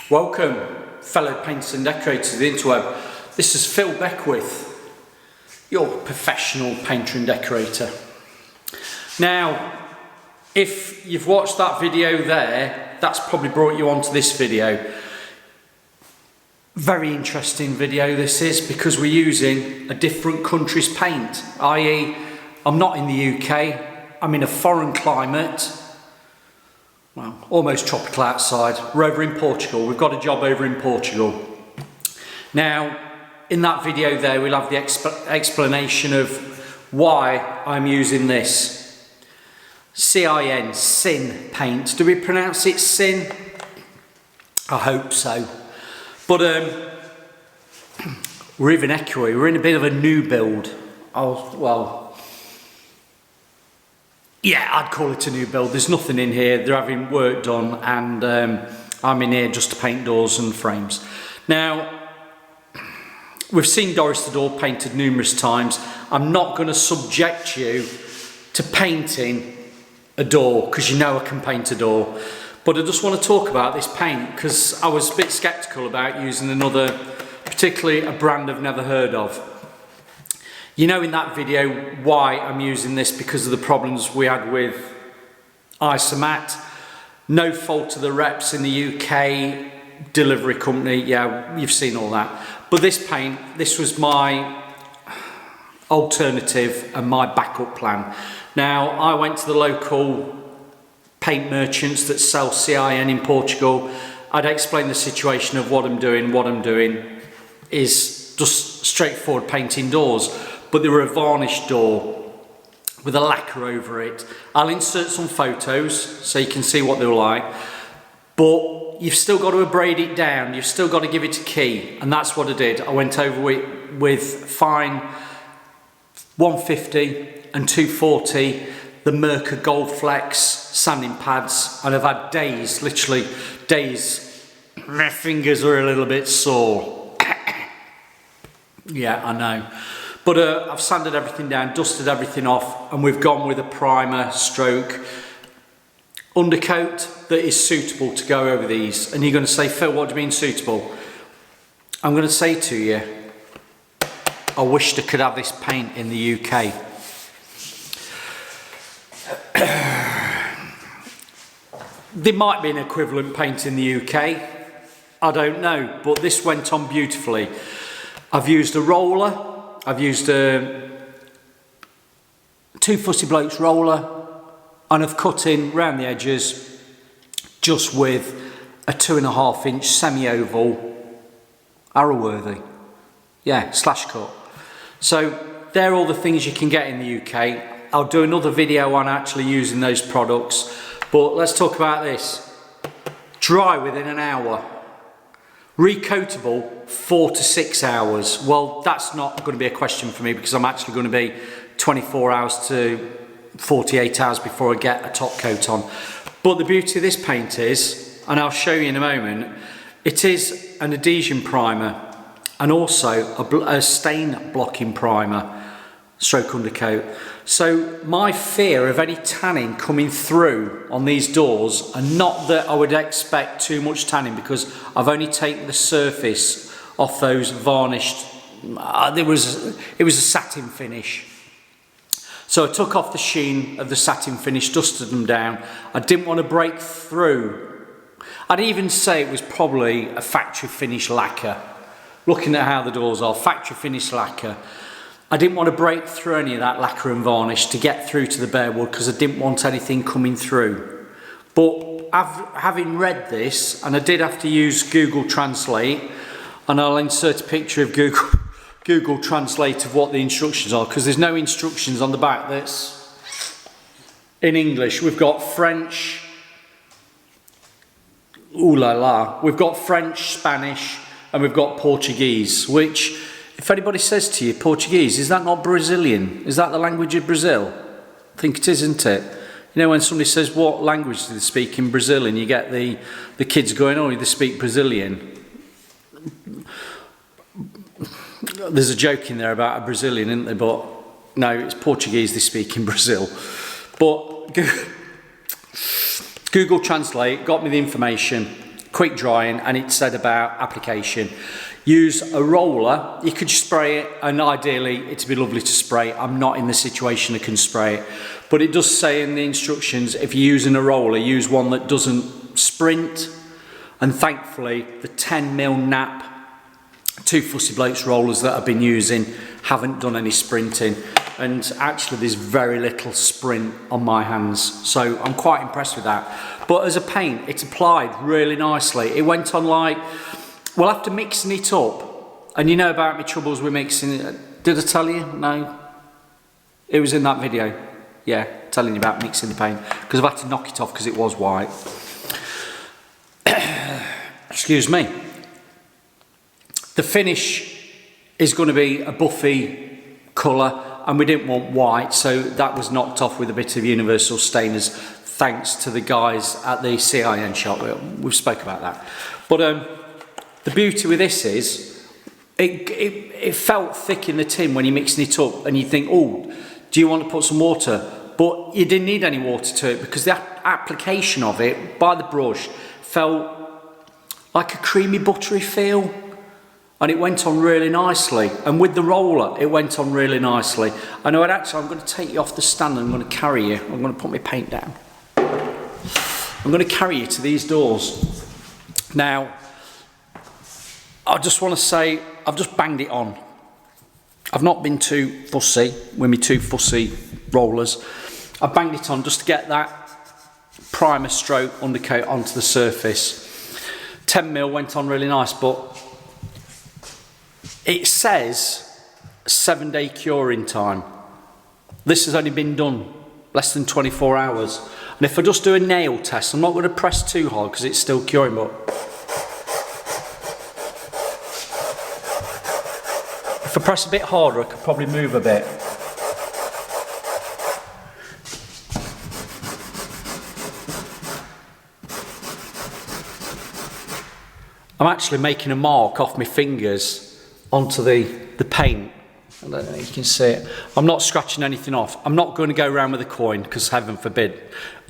Welcome, fellow painters and decorators of the interweb. This is Phil Beckwith, your professional painter and decorator. Now, if you've watched that video there, that's probably brought you onto this video. Very interesting video this is, because we're using a different country's paint, i.e. I'm not in the UK, I'm in a foreign climate. Well, almost tropical outside. We're over in Portugal. We've got a job over in Portugal. Now, in that video there, we'll have the explanation of why I'm using this. CIN paint. Do we pronounce it CIN? I hope so. But we're even echoey. We're in a bit of a new build. Yeah, I'd call it a new build. There's nothing in here. They're having work done, and I'm in here just to paint doors and frames. Now, we've seen Doris the door painted numerous times. I'm not going to subject you to painting a door, because you know I can paint a door. But I just want to talk about this paint, because I was a bit sceptical about using another, particularly a brand I've never heard of. You know in that video why I'm using this, because of the problems we had with Isomat. No fault of the reps in the UK, delivery company, yeah, you've seen all that. But this paint, this was my alternative and my backup plan. Now, I went to the local paint merchants that sell CIN in Portugal. I'd explained the situation of what I'm doing. What I'm doing is just straightforward painting doors. But they were a varnished door with a lacquer over it. I'll insert some photos so you can see what they were like. But you've still got to abrade it down. You've still got to give it a key. And that's what I did. I went over it with fine 150 and 240, the Merca Gold Flex sanding pads. And I've had days, literally days, my fingers are a little bit sore. Yeah, I know. But I've sanded everything down, dusted everything off, and we've gone with a primer stroke undercoat that is suitable to go over these. And you're going to say, Phil, what do you mean suitable? I'm going to say to you, I wished I could have this paint in the UK. There might be an equivalent paint in the UK, I don't know, but this went on beautifully. I've used a roller. I've used a 2 Fussy Blokes roller, and I've cut in round the edges just with a 2.5 inch semi-oval Arrowworthy. Yeah, slash cut. So they're all the things you can get in the UK. I'll do another video on actually using those products, but let's talk about this. Dry within an hour. Recoatable 4 to 6 hours. Well, that's not going to be a question for me, because I'm actually going to be 24 hours to 48 hours before I get a top coat on. But the beauty of this paint is, and I'll show you in a moment, it is an adhesion primer and also a stain blocking primer, stroke undercoat. So my fear of any tanning coming through on these doors, and not that I would expect too much tanning, because I've only taken the surface off those varnished, it was a satin finish. So I took off the sheen of the satin finish, dusted them down. I didn't want to break through. I'd even say it was probably a factory finish lacquer. Looking at how the doors are, factory finish lacquer. I didn't want to break through any of that lacquer and varnish to get through to the bare wood, because I didn't want anything coming through. But having read this, and I did have to use Google Translate, and I'll insert a picture of Google Translate of what the instructions are, because there's no instructions on the back that's in English. We've got French, ooh la la, we've got French, Spanish, and we've got Portuguese, which, if anybody says to you, Portuguese, is that not Brazilian? Is that the language of Brazil? I think it is, isn't it? You know, when somebody says, what language do they speak in Brazil? And you get the kids going, oh, they speak Brazilian. There's a joke in there about a Brazilian, isn't there? But no, it's Portuguese they speak in Brazil. But Google Translate got me the information. quick drying, and it said about application. Use a roller. You could spray it, and ideally it'd be lovely to spray. I'm not in the situation I can spray it, but it does say in the instructions, if you're using a roller, use one that doesn't sprint. And thankfully the 10mm nap 2 Fussy Blokes rollers that I've been using haven't done any sprinting, and actually there's very little sprint on my hands, so I'm quite impressed with that. But as a paint, it's applied really nicely. It went on like, well, after mixing it up, and you know about my troubles with mixing it, did I tell you? No, it was in that video, yeah, telling you about mixing the paint, because I've had to knock it off because it was white. Excuse me. The finish is going to be a buffy colour, and we didn't want white, so that was knocked off with a bit of universal stainers, thanks to the guys at the CIN shop. We've spoke about that. But the beauty with this is, it felt thick in the tin when you're mixing it up, and you think, oh, do you want to put some water? But you didn't need any water to it, because the application of it by the brush felt like a creamy buttery feel, and it went on really nicely. And with the roller, it went on really nicely. I know, actually, I'm going to take you off the stand and I'm going to carry you. I'm going to put my paint down. I'm going to carry you to these doors. Now, I just want to say, I've just banged it on. I've not been too fussy with my 2 Fussy rollers. I banged it on just to get that primer stroke undercoat onto the surface. 10mm went on really nice, but it says 7-day curing time. This has only been done less than 24 hours. And if I just do a nail test, I'm not going to press too hard because it's still curing, but if I press a bit harder, I could probably move a bit. I'm actually making a mark off my fingers onto the paint. I don't know if you can see it. I'm not scratching anything off. I'm not going to go around with a coin, because heaven forbid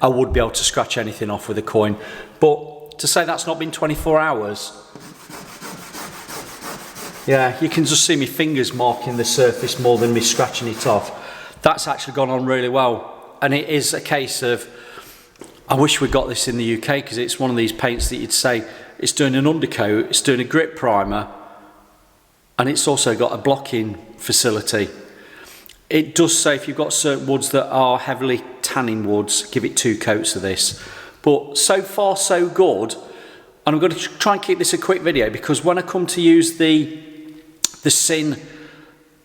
I would be able to scratch anything off with a coin. But to say that's not been 24 hours, yeah, you can just see my fingers marking the surface more than me scratching it off. That's actually gone on really well. And it is a case of, I wish we got this in the UK, because it's one of these paints that you'd say it's doing an undercoat, it's doing a grip primer, and it's also got a blocking facility. It does say if you've got certain woods that are heavily tanning woods, give it 2 coats of this. But so far so good, and I'm going to try and keep this a quick video, because when I come to use the CIN,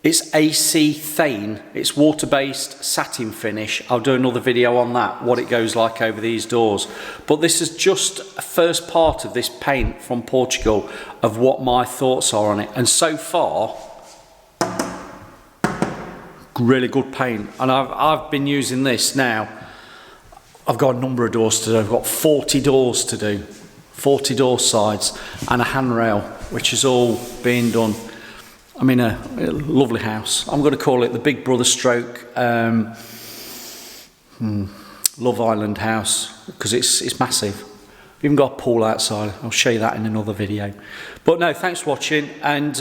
it's AC Thane, it's water-based satin finish. I'll do another video on that, what it goes like over these doors. But this is just a first part of this paint from Portugal of what my thoughts are on it. And so far, really good paint. And I've been using this now. I've got a number of doors to do. I've got 40 doors to do, 40 door sides and a handrail, which is all being done. I'm in a lovely house. I'm going to call it the Big Brother stroke Love Island house, because it's massive. We've even got a pool outside. I'll show you that in another video. But no, thanks for watching, and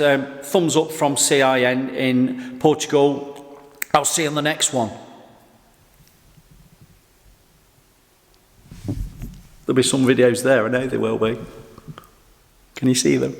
thumbs up from CIN in Portugal. I'll see you on the next one. There'll be some videos there, I know there will be. Can you see them?